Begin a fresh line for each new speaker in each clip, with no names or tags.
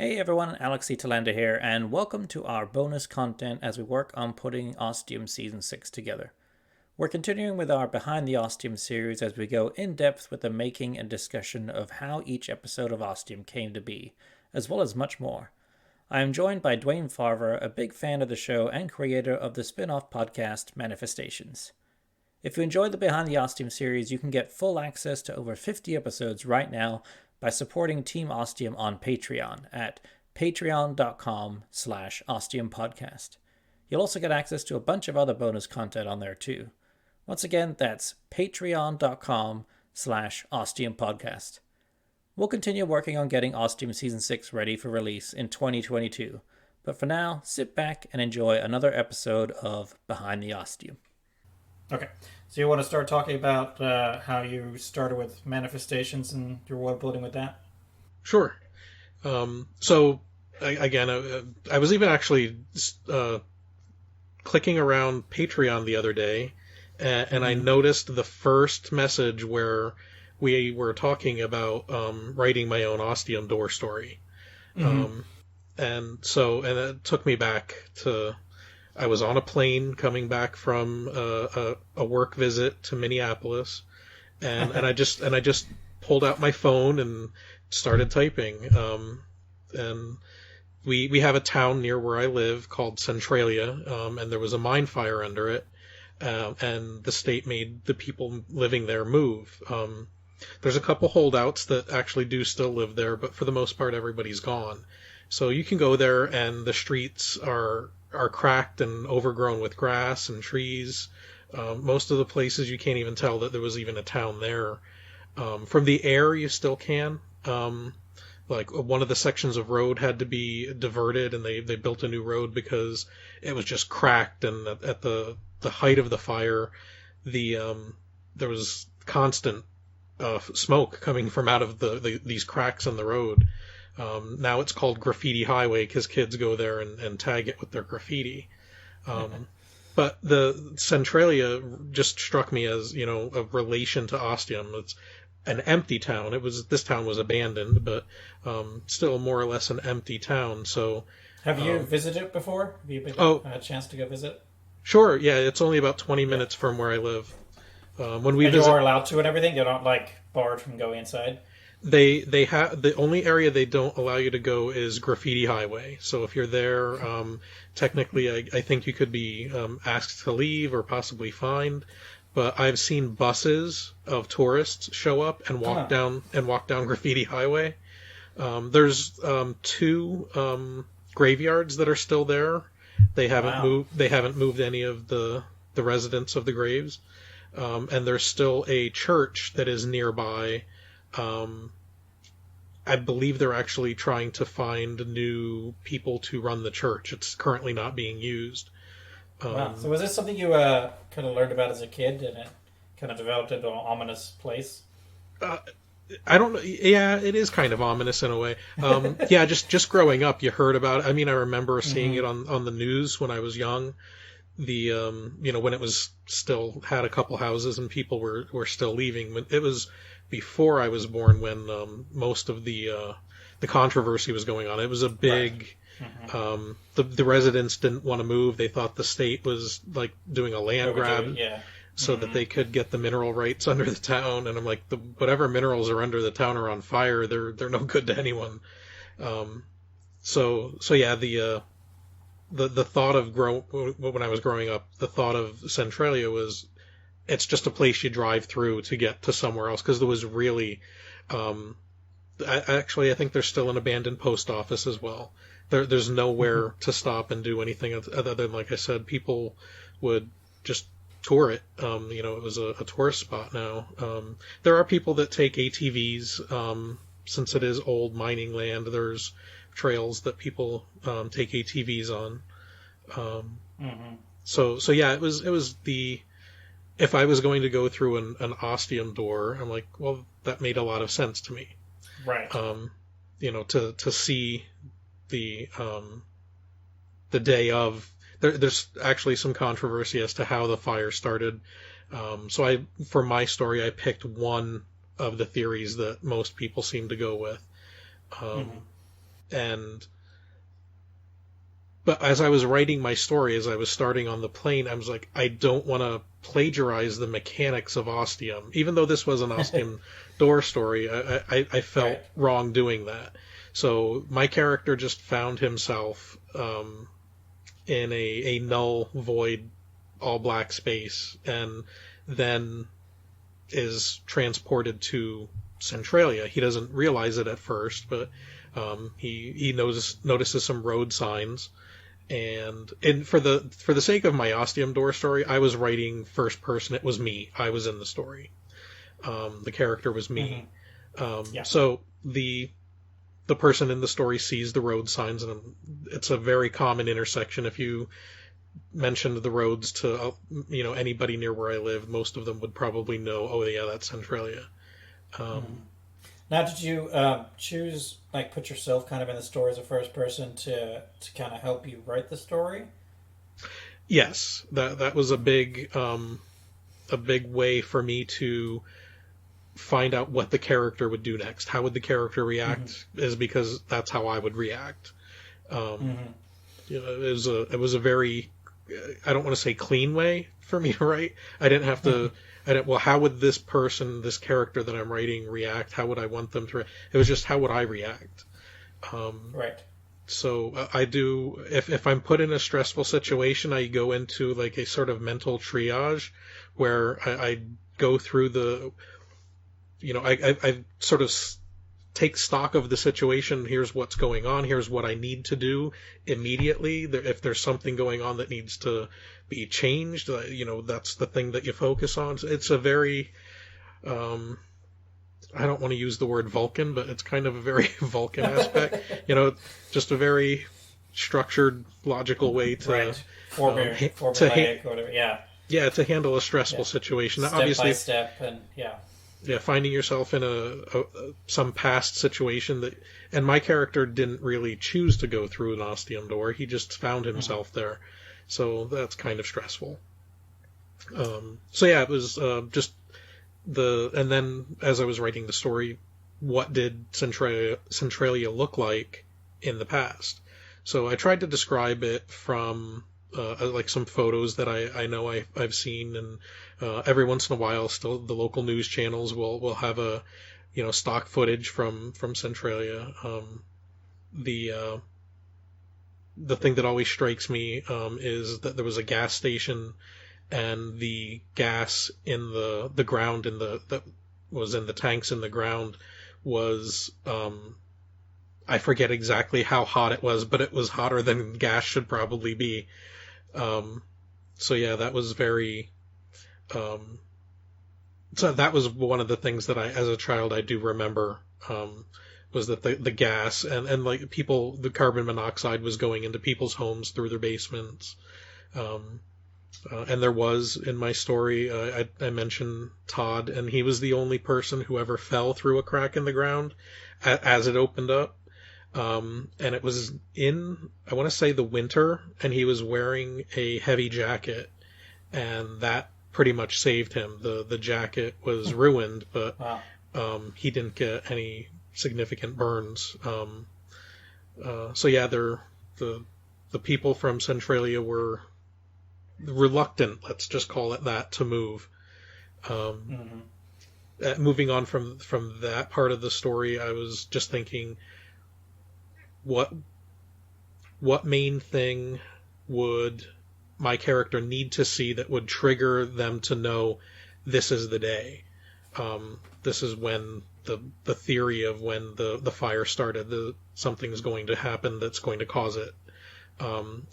Hey everyone, Alex E. Talander here, and welcome to our bonus content as we work on putting Ostium Season 6 together. We're continuing with our Behind the Ostium series as we go in depth with the making and discussion of how each episode of Ostium came to be, as well as much more. I am joined by Dwayne Farver, a big fan of the show and creator of the spin off podcast Manifestations. If you enjoyed the Behind the Ostium series, you can get full access to over 50 episodes right now by supporting Team Ostium on Patreon at patreon.com/ostiumpodcast. You'll also get access to a bunch of other bonus content on there too. Once again, that's patreon.com/ostiumpodcast. We'll continue working on getting Ostium Season 6 ready for release in 2022. But for now, sit back and enjoy another episode of Behind the Ostium. Okay, so you want to start talking about how you started with Manifestations and your world building with that?
Sure. I was even actually clicking around Patreon the other day, and I noticed the first message where we were talking about writing my own Ostium door story. And it took me back to... I was on a plane coming back from a work visit to Minneapolis, and I just pulled out my phone and started typing. And we have a town near where I live called Centralia, and there was a mine fire under it, and the state made the people living there move. There's a couple holdouts that actually do still live there, but for the most part, everybody's gone. So you can go there, and the streets are cracked and overgrown with grass and trees. Most of the places you can't even tell that there was even a town there. From the air, you still can. Like one of the sections of road had to be diverted, and they built a new road because it was just cracked. And at the height of the fire, there was constant smoke coming from out of these cracks in the road. Now it's called Graffiti Highway because kids go there and tag it with their graffiti. But the Centralia just struck me as, a relation to Ostium. It's an empty town. This town was abandoned, but still more or less an empty town. So,
have you visited before? Have you had a chance to go visit?
Sure. Yeah, it's only about 20 minutes from where I live. When we
visit, you are allowed to and everything. You're not barred from going inside.
They have the only area they don't allow you to go is Graffiti Highway. So if you're there, technically, I think you could be asked to leave or possibly fined. But I've seen buses of tourists show up and walk down Graffiti Highway. There's two graveyards that are still there. They haven't moved. They haven't moved any of the residents of the graves. And there's still a church that is nearby. I believe they're actually trying to find new people to run the church. It's currently not being used.
Wow. So was this something you kind of learned about as a kid, and it kind of developed into an ominous place?
I don't know. Yeah, it is kind of ominous in a way. Yeah, just growing up, you heard about it. I mean, I remember seeing it on the news when I was young. The when it was still had a couple houses and people were still leaving. It was before I was born when most of the controversy was going on. It was a big. Right. The residents didn't want to move. They thought the state was doing a land grab, so that they could get the mineral rights under the town. And I'm like, whatever minerals are under the town are on fire. They're no good to anyone. So yeah, the thought of when I was growing up, the thought of Centralia was, it's just a place you drive through to get to somewhere else, because there was really, actually, I think there's still an abandoned post office as well. There's nowhere to stop and do anything other than, like I said, people would just tour it. It was a tourist spot now. There are people that take ATVs, since it is old mining land. There's trails that people take ATVs on. So yeah, it was the... If I was going to go through an Ostium door, I'm like, well, that made a lot of sense to me.
Right.
To see the day of... There's actually some controversy as to how the fire started. So for my story, I picked one of the theories that most people seem to go with. And but as I was writing my story, as I was starting on the plane, I was like, I don't want to plagiarize the mechanics of Ostium. Even though this was an Ostium door story, I felt
Right.
wrong doing that. So my character just found himself in a null, void, all black space, and then is transported to Centralia. He doesn't realize it at first, but he notices some road signs, and for the sake of my Ostium door story, I was writing first person. It was me. I was in the story. The character was me.
Yeah.
So the person in the story sees the road signs, and it's a very common intersection. If you mentioned the roads to anybody near where I live, most of them would probably know. Oh yeah, that's Centralia.
Now, did you choose like put yourself kind of in the story as a first person to kind of help you write the story?
Yes, that was a big way for me to find out what the character would do next. How would the character react? Is because that's how I would react. Um, it was a very, I don't want to say clean way for me to write. I didn't have to. Well, how would this person, this character that I'm writing, react? How would I want them to? It was just how would I react?
Right.
So I do. If I'm put in a stressful situation, I go into like a sort of mental triage, where I go through I sort of take stock of the situation. Here's what's going on. Here's what I need to do immediately. If there's something going on that needs to be changed, that's the thing that you focus on. It's a very, I don't want to use the word Vulcan, but it's kind of a very Vulcan aspect. Just a very structured, logical way to
Right.
to
Formulaic or whatever. Yeah.
yeah, to handle a stressful
Yeah.
situation.
Step
Obviously,
by step, and yeah.
yeah, finding yourself in some past situation and my character didn't really choose to go through an ostium door. He just found himself there, so that's kind of stressful. So yeah, it was just and then as I was writing the story, what did Centralia look like in the past? So I tried to describe it from like some photos that I know I've seen, and every once in a while, still the local news channels will have a stock footage from Centralia. The the thing that always strikes me is that there was a gas station, and the gas in the ground that was in the tanks in the ground was I forget exactly how hot it was, but it was hotter than gas should probably be. So yeah, that was very. So that was one of the things that as a child, I do remember. Was that the gas and like people, the carbon monoxide was going into people's homes through their basements. And there was in my story, I mentioned Todd, and he was the only person who ever fell through a crack in the ground as it opened up. And it was I want to say the winter, and he was wearing a heavy jacket, and that pretty much saved him. The jacket was ruined, but
Wow.
he didn't get any significant burns. So yeah, the people from Centralia were reluctant, let's just call it that, to move. Moving on from that part of the story, I was just thinking, what main thing would my character need to see that would trigger them to know this is the day? This is when the theory of when the fire started, something's going to happen that's going to cause it. And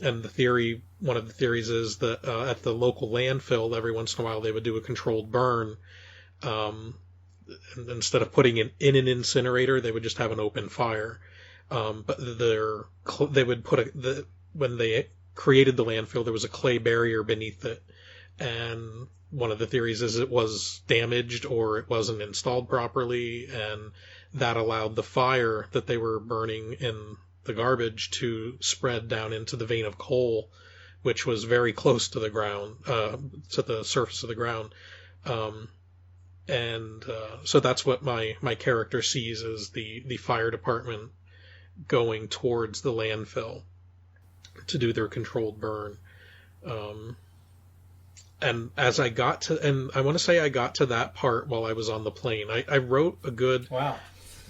one of the theories is that at the local landfill, every once in a while they would do a controlled burn. And instead of putting it in an incinerator, they would just have an open fire. But they would when they created the landfill, there was a clay barrier beneath it. And one of the theories is it was damaged or it wasn't installed properly, and that allowed the fire that they were burning in the garbage to spread down into the vein of coal, which was very close to the ground, to the surface of the ground. So that's what my character sees as the fire department going towards the landfill to do their controlled burn. Um, and as I got to, and I want to say I got to that part while I was on the plane. I wrote a good
Wow.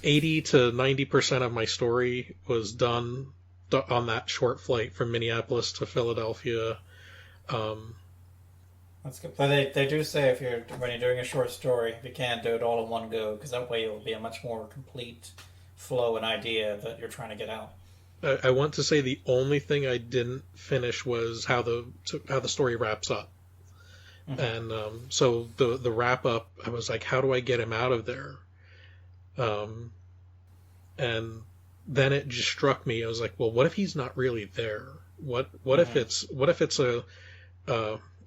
80 to 90% of my story was done on that short flight from Minneapolis to Philadelphia. Um,
That's good. But they do say if you're when you're doing a short story, if you can't do it all in one go, because that way it will be a much more complete flow and idea that you're trying to get out.
I want to say the only thing I didn't finish was how the story wraps up.
Mm-hmm.
And so the wrap up, I was like, how do I get him out of there? And then it just struck me. I was like, well, what if he's not really there? What
Mm-hmm.
if it's a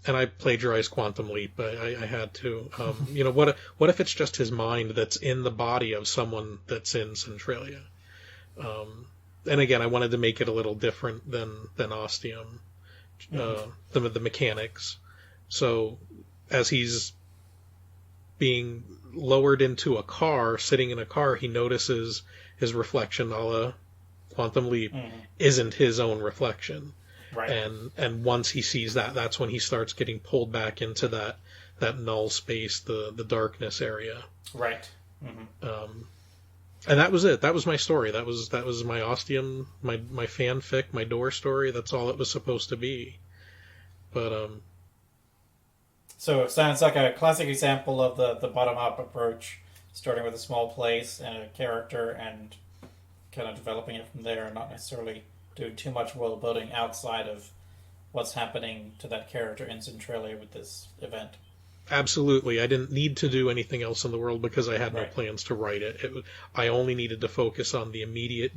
and I plagiarized Quantum Leap. I had to. What if it's just his mind that's in the body of someone that's in Centralia? And again, I wanted to make it a little different than Ostium,
Mm-hmm.
the mechanics. So as he's being lowered into a car, sitting in a car, he notices his reflection, a la Quantum Leap,
Mm-hmm.
isn't his own reflection.
Right.
And once he sees that, that's when he starts getting pulled back into that null space, the darkness area.
Right. Mm-hmm.
And that was it. That was my story. That was my Ostium, my fanfic, my door story. That's all it was supposed to be. But
So it sounds like a classic example of the bottom up approach, starting with a small place and a character and kind of developing it from there and not necessarily doing too much world building outside of what's happening to that character in Centralia with this event.
absolutely, I didn't need to do anything else in the world because I had no
Right.
plans to write it. I only needed to focus on the immediate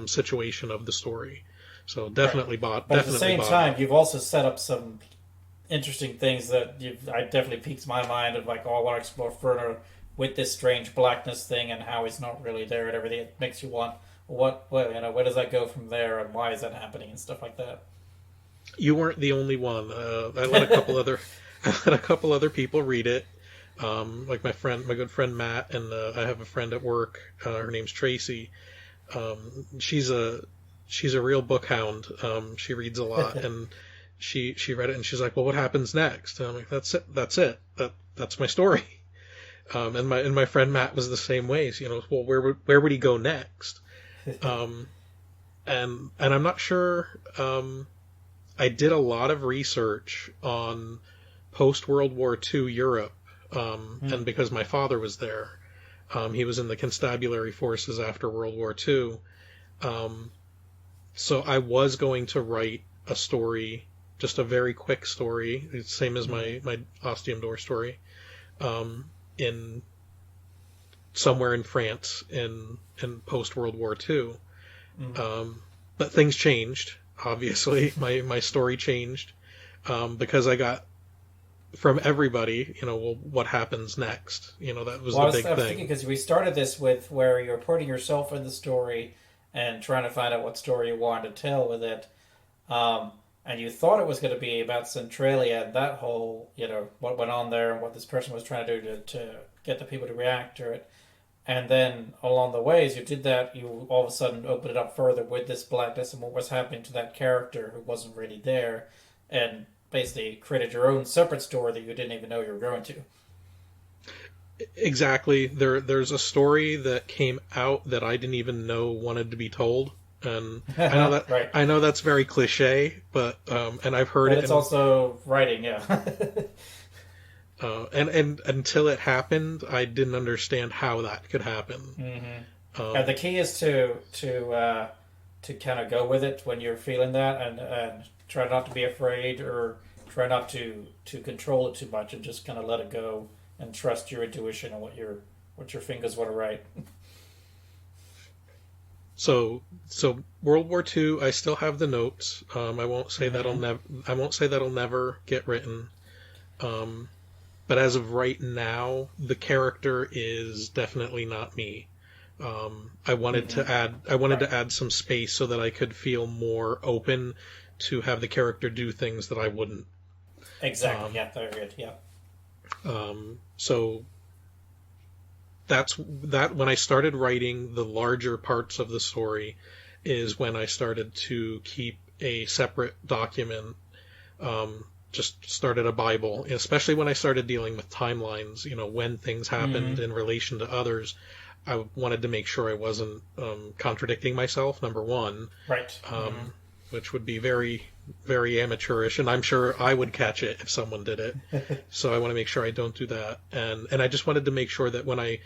situation of the story. So
Right. But at the
definitely
same
bought it.
time, you've also set up some interesting things that I definitely piqued my mind of like, oh, I want to explore further with this strange blackness thing and how he's not really there and everything. It makes you want where does that go from there and why is that happening and stuff like that.
You weren't the only one. I let a couple other I let a couple other people read it. Like my good friend Matt, and I have a friend at work. Her name's Tracy. She's a real book hound. She reads a lot, and she read it, and she's like, "Well, what happens next?" And I'm like, "That's it. That's it. That's my story." And my friend Matt was the same way. So, well, where would he go next? Um, and I'm not sure. I did a lot of research on post World War II Europe,
Hmm.
and because my father was there, he was in the constabulary forces after World War II. Um, so I was going to write a story, just a very quick story, same as
Hmm.
my Ostium Door story, in somewhere in France in post World War II.
Hmm.
But things changed. Obviously, my story changed because I got from everybody, well, what happens next? That was
Well,
the
I was,
big
I was thinking
thing.
because we started this with where you're putting yourself in the story and trying to find out what story you wanted to tell with it. Um, and you thought it was going to be about Centralia and that whole, what went on there and what this person was trying to do to get the people to react to it. And then along the way, as you did that, you all of a sudden opened it up further with this blackness and what was happening to that character who wasn't really there, and basically created your own separate story that you didn't even know you were going to.
Exactly. There's a story that came out that I didn't even know wanted to be told, and
Right.
I know that's very cliche, but and I've heard
But
it,
it's also writing, yeah.
and until it happened, I didn't understand how that could happen.
Hmm. And the
Um,
key is to kind of go with it when you're feeling that, and try not to be afraid or try not to control it too much, and just kind of let it go and trust your intuition and what your fingers want to write.
so World War II, I still have the notes.
Hmm.
I won't say that'll never get written. Um, but as of right now, the character is definitely not me.
Hmm.
I wanted
Right.
to add some space so that I could feel more open to have the character do things that I wouldn't.
Exactly.
Um,
Yeah. Very good. Yeah.
so that when I started writing the larger parts of the story is when I started to keep a separate document, just started a Bible, especially when I started dealing with timelines, when things happened in relation to others. I wanted to make sure I wasn't contradicting myself, number one.
Right.
Which would be very, very amateurish, and I'm sure I would catch it if someone did it. So I want to make sure I don't do that. And I just wanted to make sure that when I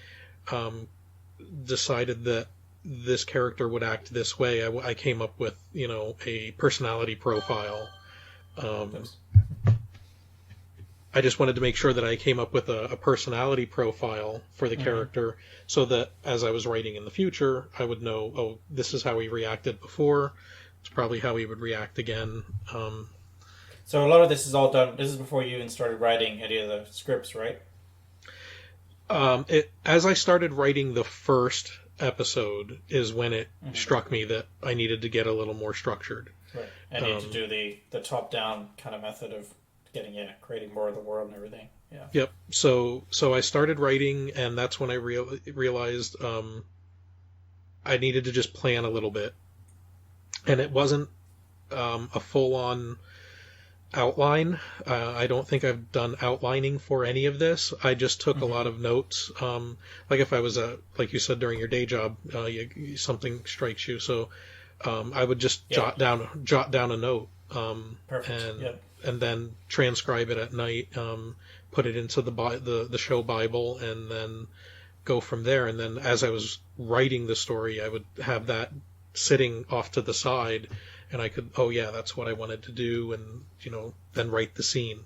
decided that this character would act this way, I came up with, a personality profile. I just wanted to make sure that I came up with a personality profile for the character so that as I was writing in the future, I would know, oh, this is how he reacted before. It's probably how he would react again.
So a lot of this is all done. This is before you even started writing any of the scripts, right?
As I started writing the first episode is when it struck me that I needed to get a little more structured.
Right. I need to do the top-down kind of method of creating more of the world and everything. Yeah. Yep.
So I started writing, and that's when I realized I needed to just plan a little bit. And it wasn't a full-on outline. I don't think I've done outlining for any of this. I just took a lot of notes. Like if I was like you said during your day job, something strikes you. So I would just jot down a note.
Perfect.
And then transcribe it at night. Put it into the show Bible, and then go from there. And then as I was writing the story, I would have that sitting off to the side, and I could, that's what I wanted to do, and then write the scene.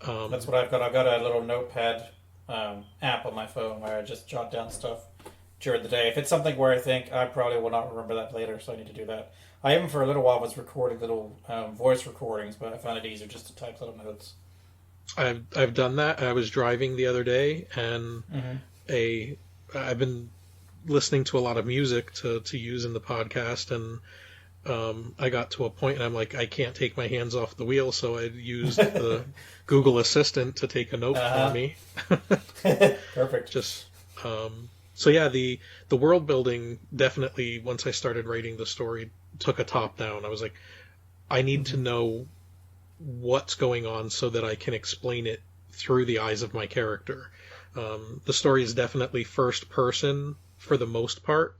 That's what I've got. I've got a little notepad app on my phone where I just jot down stuff during the day. If it's something where I think I probably will not remember that later, so I need to do that. I even for a little while was recording little voice recordings, but I found it easier just to type little notes.
I've done that. I was driving the other day, and I've been listening to a lot of music to use in the podcast, and I got to a point and I'm like, I can't take my hands off the wheel, so I used the Google Assistant to take a note for me.
Perfect.
So yeah, the world building definitely, once I started writing the story, took a top down. I was like, I need to know what's going on so that I can explain it through the eyes of my character. The story is definitely first person for the most part.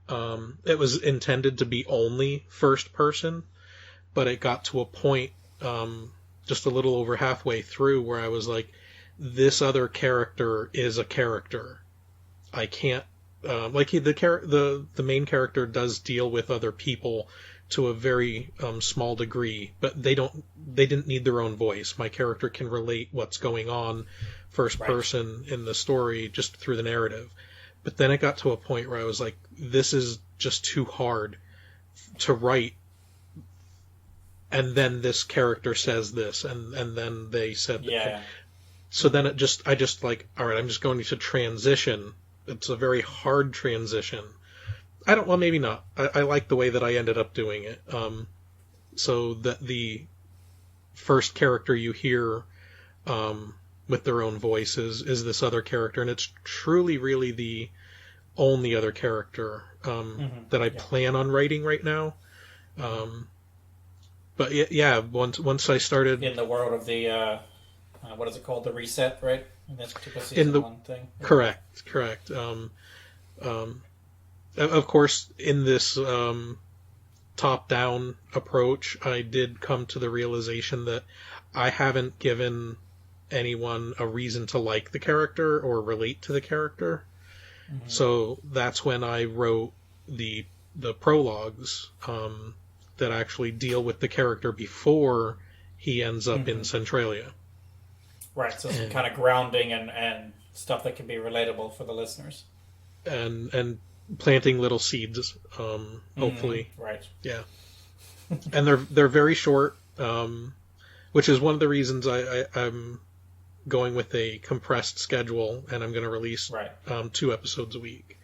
It was intended to be only first person, but it got to a point just a little over halfway through where I was like, this other character is a character. I can't the main character does deal with other people to a very small degree, but they didn't need their own voice. My character can relate what's going on first person in the story just through the narrative. But then it got to a point where I was like, this is just too hard to write. And then this character says this, and then they said that. So then I just like, all right, I'm just going to transition. It's a very hard transition. Maybe not. I like the way that I ended up doing it. So that the first character you hear with their own voice is this other character, and it's truly really the only other character that I plan on writing right now. But once I started
in the world of the what is it called, the reset, right? In this particular season one thing.
Correct. Of course, in this top-down approach, I did come to the realization that I haven't given anyone a reason to like the character or relate to the character. So that's when I wrote the prologues that actually deal with the character before he ends up in Centralia. Right,
so some kind of grounding and stuff that can be relatable for the listeners.
And planting little seeds, hopefully.
Right.
Yeah. And they're very short, which is one of the reasons I'm going with a compressed schedule, and I'm going to release 2 episodes a week.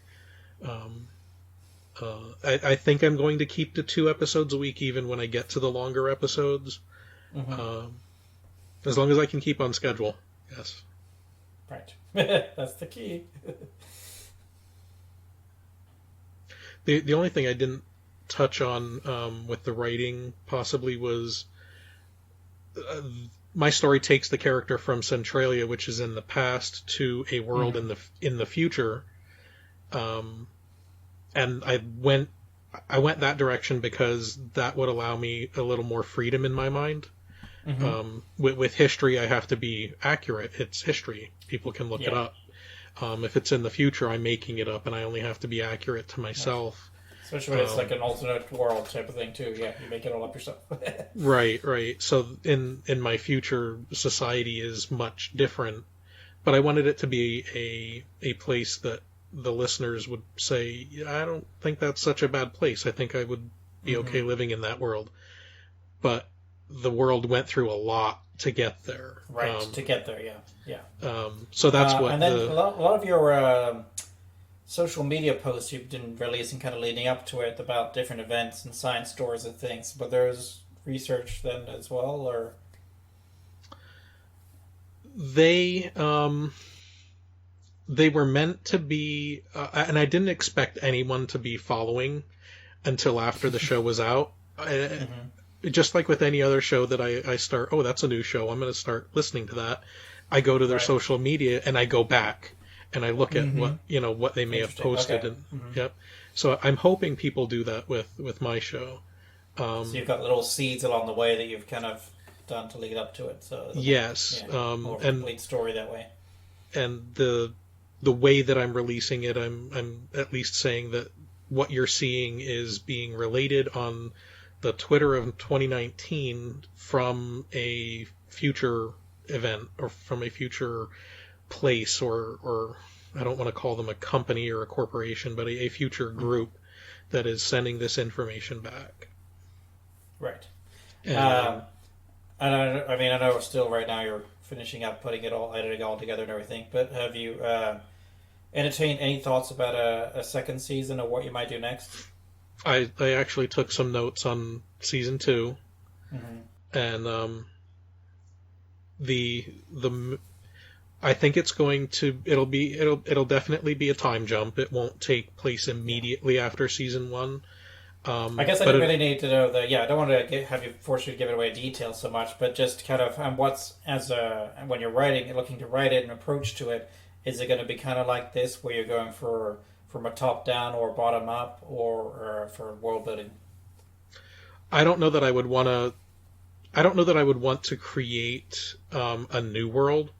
I think I'm going to keep to 2 episodes a week even when I get to the longer episodes. As long as I can keep on schedule, yes.
Right. That's the key.
The only thing I didn't touch on with the writing possibly was uh, my story takes the character from Centralia, which is in the past, to a world
Mm-hmm.
in the future, um, and I went that direction because that would allow me a little more freedom in my mind.
Mm-hmm.
With history, I have to be accurate. It's history. People can look it
Yeah.
up. If it's in the future, I'm making it up, and I only have to be accurate to
Right.
myself.
Especially when it's like
Um,
an alternate world type of thing too. Yeah, you make it all up yourself.
right, right. So in my future, society is much different, but I wanted it to be a place that the listeners would say, "Yeah, I don't think that's such a bad place. I think I would be
Mm-hmm.
okay living in that world." But the world went through a lot to get there.
Right, to get there, yeah, yeah.
So that's what
And then
the
a lot of your social media posts you've been releasing kind of leading up to it about different events and science stores and things. But there's research then as well, or
they they were meant to be, and I didn't expect anyone to be following until after the show was out.
mm-hmm.
Just like with any other show that I start, oh, that's a new show. I'm going to start listening to that. I go to their
Right.
social media and I go back and I look at
Mm-hmm.
what they may have
Interesting.
posted,
Okay.
and
Mm-hmm.
yep. So I'm hoping people do that with my show.
So
Um,
you've got little seeds along the way that you've kind of done to lead up to it. So it'll be
yes,
yeah more of a
and
complete story that way.
the way that I'm releasing it, I'm at least saying that what you're seeing is being related on the Twitter of 2019 from a future event or from a future place, or I don't want to call them a company or a corporation, but a future
Mm-hmm.
group that is sending this information back.
Right.
And
Um, and I mean, I know still right now you're finishing up putting it all, editing all together and everything. But have you entertained any thoughts about a second season or what you might do next?
I actually took some notes on season two,
Mm-hmm.
and the I think it's going to it'll definitely be a time jump. It won't take place
Yeah.
immediately after season one.
I guess I
But
didn't really need to know the. Yeah, I don't want to have you force you to give it away details so much, but just kind of what's as a when you're writing, looking to write it, and approach to it. Is it going to be kind of like this, where you're going for from a top down or bottom up, or for world building?
I don't know that I would want to. I don't know that I would want to create a new world.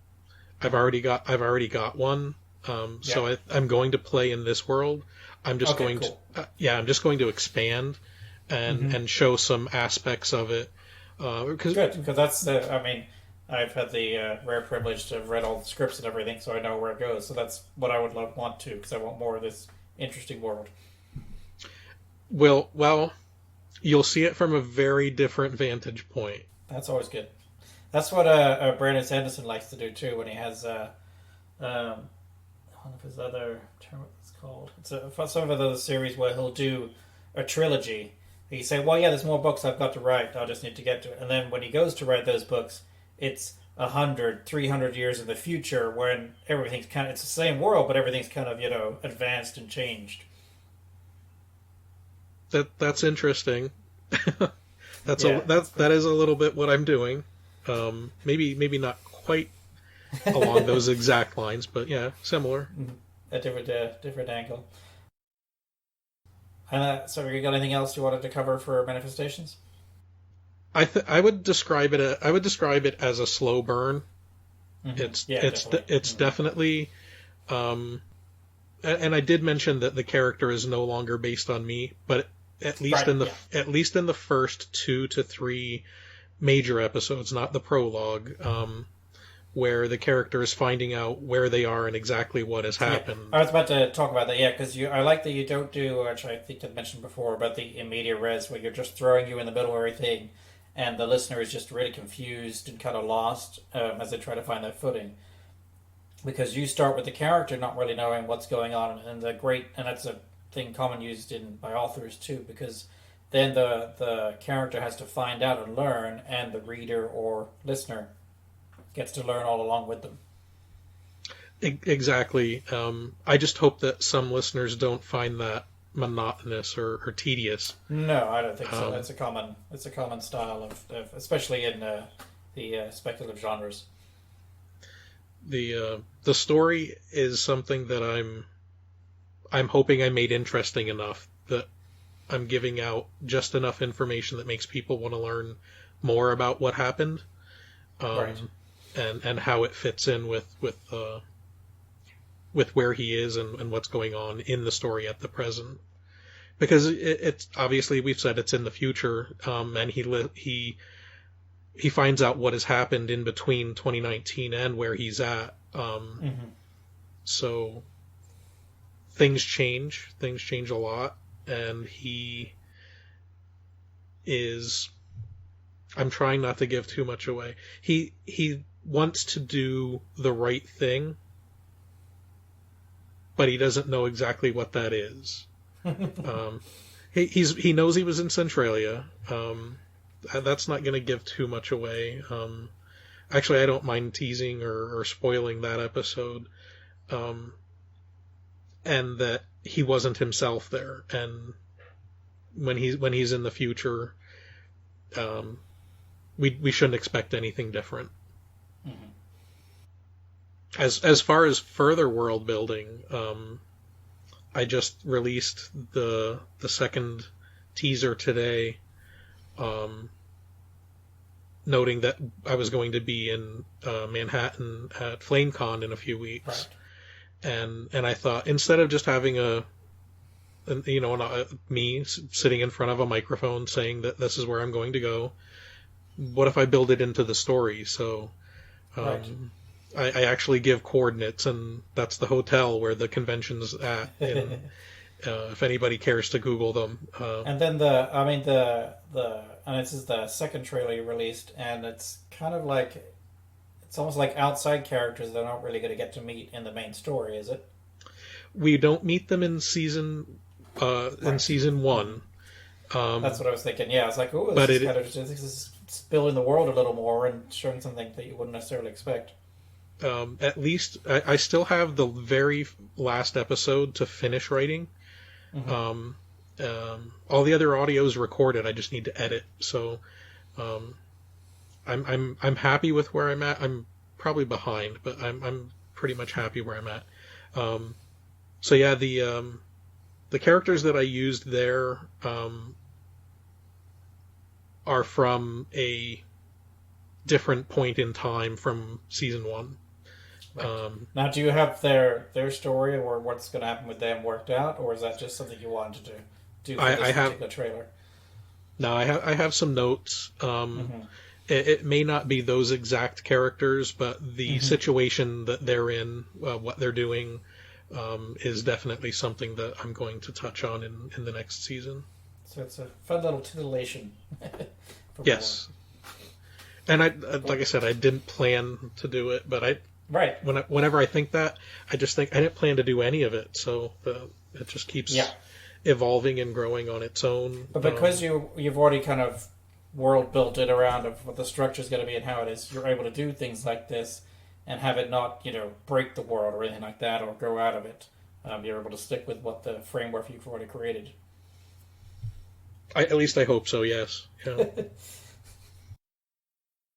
I've already got one.
Yeah.
So I'm going to play in this world. I'm just
Okay.
going to
Cool.
yeah, I'm just going to expand
Mm-hmm.
and show some aspects of it. Because
Good, because that's the. I mean, I've had the rare privilege to have read all the scripts and everything, so I know where it goes. So that's what I would want to, because I want more of this interesting world.
well, you'll see it from a very different vantage point.
That's always good. That's what Brandon Sanderson likes to do too when he has one of his other term what it's called. It's some of those series where he'll do a trilogy. He say, "Well, yeah, there's more books I've got to write. I just need to get to it." And then when he goes to write those books, it's 100, 300 years in the future when everything's kind of it's the same world, but everything's kind of advanced and changed.
That's interesting.
Yeah,
That is a little bit what I'm doing. Maybe not quite along those exact lines, but yeah, similar.
a different angle. So, you got anything else you wanted to cover for manifestations?
I would describe I would describe it as a slow burn.
Mm-hmm. Yeah, definitely.
It's
Mm-hmm.
definitely um, and I did mention that the character is no longer based on me, but
Right. Yeah.
at least in the first 2 to 3 major episodes, not the prologue, where the character is finding out where they are and exactly what has
Yeah,
happened.
I was about to talk about that. Yeah, because I like that you don't do, which I think I mentioned before, about the immediate res, where you're just throwing you in the middle of everything, and the listener is just really confused and kind of lost as they try to find their footing. Because you start with the character not really knowing what's going on, and that's a thing common used in by authors too, because then the character has to find out and learn, and the reader or listener gets to learn all along with them.
Exactly. I just hope that some listeners don't find that monotonous or tedious.
No, I don't think so. It's a common style of especially in the speculative genres.
The story is something that I'm hoping I made interesting enough that I'm giving out just enough information that makes people want to learn more about what happened,
Right.
and how it fits in with where he is and what's going on in the story at the present. Because it's obviously, we've said it's in the future, and he finds out what has happened in between 2019 and where he's at. So things change. Things change a lot, and he is. I'm trying not to give too much away. He wants to do the right thing, but he doesn't know exactly what that is. He knows he was in Centralia. That's not going to give too much away. Actually, I don't mind teasing or spoiling that episode. And that he wasn't himself there. And when he's in the future, we shouldn't expect anything different.
Mm-hmm.
As far as further world building, I just released the second teaser today, noting that I was going to be in Manhattan at FlameCon in a few weeks.
Right.
And I thought, instead of just having me sitting in front of a microphone saying that this is where I'm going to go, what if I build it into the story? So
Right.
I actually give coordinates, and that's the hotel where the convention's at. If anybody cares to Google them.
And then and this is the second trailer you released, and it's kind of like, it's almost like outside characters they're not really going to get to meet in the main story, is it?
We don't meet them in season one.
That's what I was thinking. Yeah, it's like, oh, this is spilling the world a little more and showing something that you wouldn't necessarily expect.
At least I still have the very last episode to finish writing.
Mm-hmm.
All the other audio is recorded. I just need to edit. So, I'm happy with where I'm at. I'm probably behind, but I'm pretty much happy where I'm at. So yeah, the characters that I used there are from a different point in time from season one.
Right. Now, do you have their story or what's going to happen with them worked out, or is that just something you wanted to do for this particular trailer?
No, I have some notes. It may not be those exact characters, but the situation that they're in, what they're doing, is definitely something that I'm going to touch on in the next season.
So it's a fun little titillation.
Yes. And like I said, I didn't plan to do it, but
right.
Whenever I think that, I just think I didn't plan to do any of it, so it just keeps evolving and growing on its own.
But because you've already kind of world built it around of what the structure is going to be and how it is, you're able to do things like this and have it not, break the world or anything like that or go out of it. You're able to stick with what the framework you've already created.
At least I hope so. Yes. Yeah.